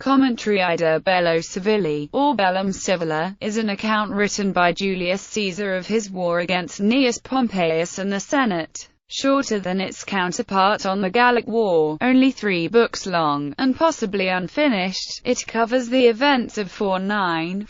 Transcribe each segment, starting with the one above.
Commentarii de Bello Civili, or Bellum Civila, is an account written by Julius Caesar of his war against Gnaeus Pompeius and the Senate. Shorter than its counterpart on the Gallic War, only 3 books long, and possibly unfinished, it covers the events of 49–48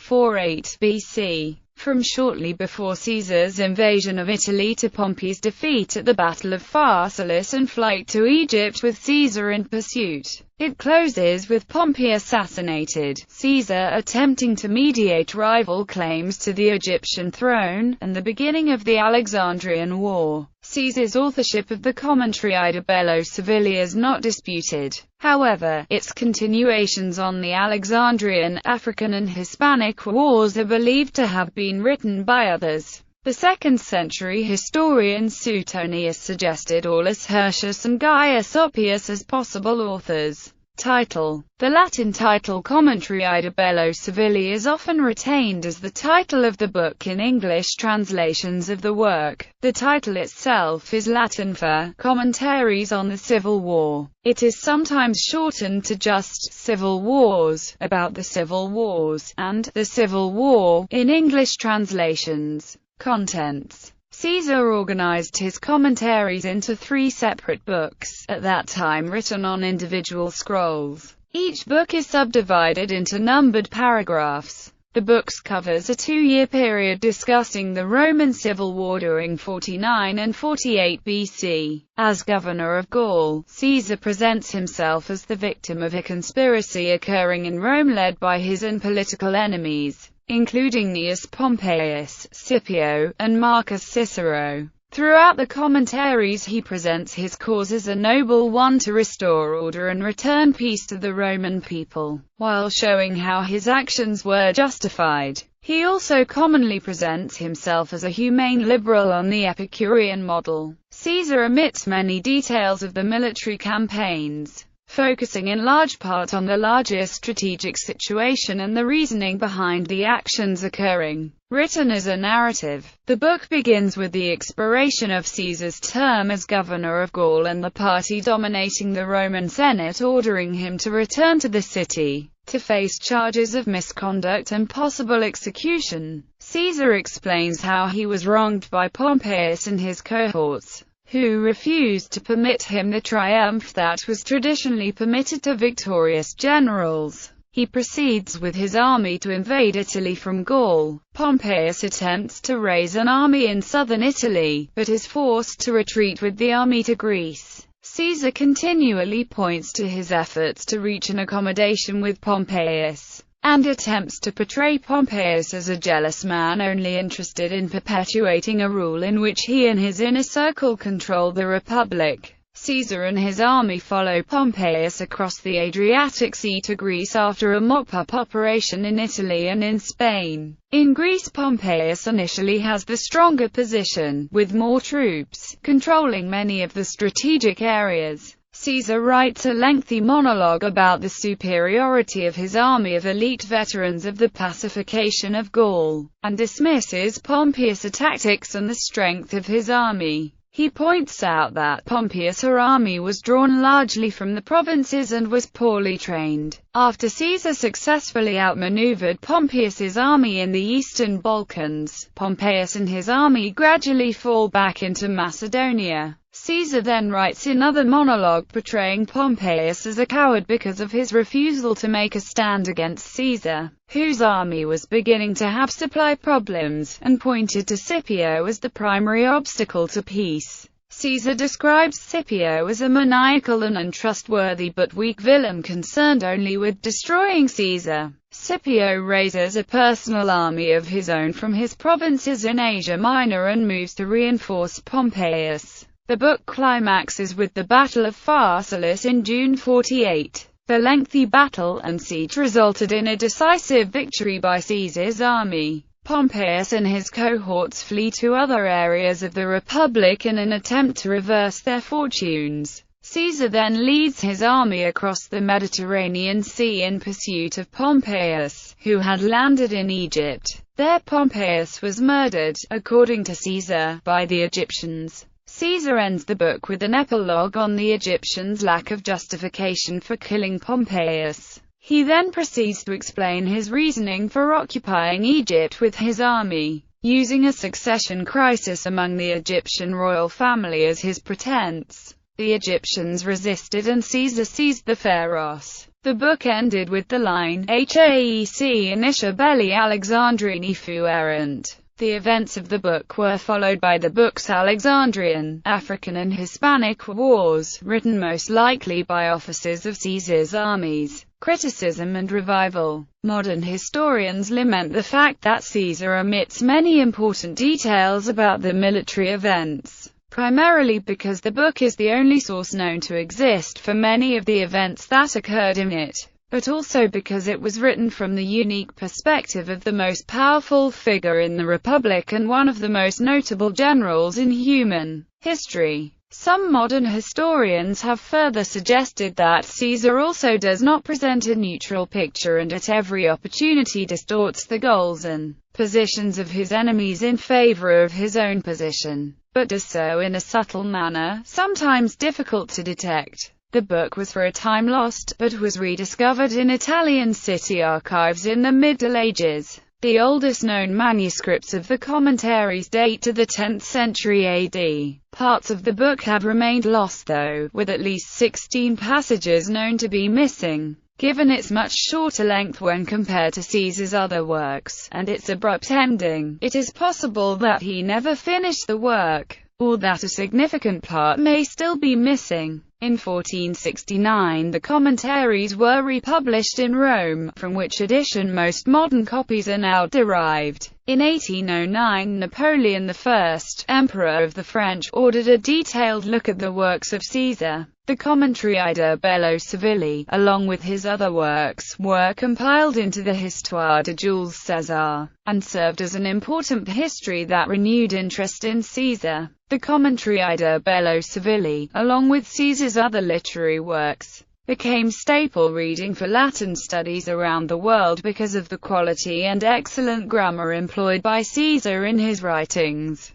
BC. From shortly before Caesar's invasion of Italy to Pompey's defeat at the Battle of Facilis and flight to Egypt with Caesar in pursuit. It closes with Pompey assassinated, Caesar attempting to mediate rival claims to the Egyptian throne, and the beginning of the Alexandrian War. Caesar's authorship of the Commentarii de Bello Civili is not disputed. However, its continuations on the Alexandrian, African and Hispanic wars are believed to have been written by others. The 2nd-century historian Suetonius suggested Aulus Hirtius and Gaius Oppius as possible authors. Title: the Latin title Commentarii de Bello Civili is often retained as the title of the book in English translations of the work. The title itself is Latin for Commentaries on the Civil War. It is sometimes shortened to just Civil Wars, about the Civil Wars, and the Civil War in English translations. Contents: Caesar organized his commentaries into 3 separate books, at that time written on individual scrolls. Each book is subdivided into numbered paragraphs. The books covers a 2-year period discussing the Roman Civil War during 49 and 48 BC. As governor of Gaul, Caesar presents himself as the victim of a conspiracy occurring in Rome led by his own political enemies, including Gnaeus Pompeius, Scipio, and Marcus Cicero. Throughout the commentaries he presents his cause as a noble one to restore order and return peace to the Roman people, while showing how his actions were justified. He also commonly presents himself as a humane liberal on the Epicurean model. Caesar omits many details of the military campaigns, focusing in large part on the larger strategic situation and the reasoning behind the actions occurring. Written as a narrative, the book begins with the expiration of Caesar's term as governor of Gaul and the party dominating the Roman Senate ordering him to return to the city, to face charges of misconduct and possible execution. Caesar explains how he was wronged by Pompeius and his cohorts, who refused to permit him the triumph that was traditionally permitted to victorious generals. He proceeds with his army to invade Italy from Gaul. Pompeius attempts to raise an army in southern Italy, but is forced to retreat with the army to Greece. Caesar continually points to his efforts to reach an accommodation with Pompeius, and attempts to portray Pompeius as a jealous man only interested in perpetuating a rule in which he and his inner circle control the republic. Caesar and his army follow Pompeius across the Adriatic Sea to Greece after a mop-up operation in Italy and in Spain. In Greece, Pompeius initially has the stronger position, with more troops, controlling many of the strategic areas. Caesar writes a lengthy monologue about the superiority of his army of elite veterans of the pacification of Gaul, and dismisses Pompeius' tactics and the strength of his army. He points out that Pompeius' army was drawn largely from the provinces and was poorly trained. After Caesar successfully outmaneuvered Pompeius' army in the Eastern Balkans, Pompeius and his army gradually fall back into Macedonia. Caesar then writes another monologue portraying Pompeius as a coward because of his refusal to make a stand against Caesar, whose army was beginning to have supply problems, and pointed to Scipio as the primary obstacle to peace. Caesar describes Scipio as a maniacal and untrustworthy but weak villain concerned only with destroying Caesar. Scipio raises a personal army of his own from his provinces in Asia Minor and moves to reinforce Pompeius. The book climaxes with the Battle of Facilis in June 48. The lengthy battle and siege resulted in a decisive victory by Caesar's army. Pompeius and his cohorts flee to other areas of the Republic in an attempt to reverse their fortunes. Caesar then leads his army across the Mediterranean Sea in pursuit of Pompeius, who had landed in Egypt. There Pompeius was murdered, according to Caesar, by the Egyptians. Caesar ends the book with an epilogue on the Egyptians' lack of justification for killing Pompeius. He then proceeds to explain his reasoning for occupying Egypt with his army, using a succession crisis among the Egyptian royal family as his pretense. The Egyptians resisted and Caesar seized the Pharos. The book ended with the line, Haec initia belli Alexandrini fuerent. The events of the book were followed by the book's Alexandrian, African and Hispanic wars, written most likely by officers of Caesar's armies. Criticism and revival. Modern historians lament the fact that Caesar omits many important details about the military events, primarily because the book is the only source known to exist for many of the events that occurred in it, but also because it was written from the unique perspective of the most powerful figure in the Republic and one of the most notable generals in human history. Some modern historians have further suggested that Caesar also does not present a neutral picture and at every opportunity distorts the goals and positions of his enemies in favor of his own position, but does so in a subtle manner, sometimes difficult to detect. The book was for a time lost, but was rediscovered in Italian city archives in the Middle Ages. The oldest known manuscripts of the commentaries date to the 10th century AD. Parts of the book have remained lost though, with at least 16 passages known to be missing. Given its much shorter length when compared to Caesar's other works, and its abrupt ending, it is possible that he never finished the work, or that a significant part may still be missing. In 1469 the commentaries were republished in Rome, from which edition most modern copies are now derived. In 1809 Napoleon I, Emperor of the French, ordered a detailed look at the works of Caesar. The Commentarii de Bello Civili, along with his other works, were compiled into the Histoire de Jules César, and served as an important history that renewed interest in Caesar. The Commentarii de Bello Civili, along with Caesar's other literary works, became staple reading for Latin studies around the world because of the quality and excellent grammar employed by Caesar in his writings.